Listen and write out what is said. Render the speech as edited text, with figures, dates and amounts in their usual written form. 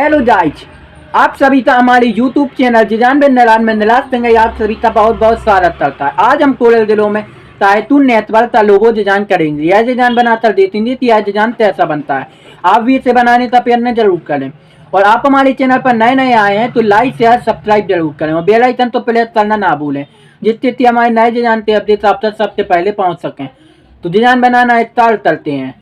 Hello guys, आप सभी का हमारे यूट्यूब चैनल जिजान बिन नलान में निलास देंगे। आप सभी का बहुत बहुत स्वागत करता है। आज हम CorelDRAW में तायतून नेटवर्क का लोगो डिजाइन करेंगे। यह डिजाइन बनाकर देखेंगे कि यह डिजाइन कैसा बनता है। आप भी इसे बनाने का प्रयत्न जरूर करें और आप हमारे चैनल पर नए नए आए हैं तो लाइक शेयर सब्सक्राइब जरूर करें और बेल आइकन तो प्रेस करना ना भूलें, जिससे कि हमारे नए डिजाइन के अपडेट आप तक सबसे पहले पहुँच सकें। तो डिजाइन बनाना स्टार्ट करते हैं।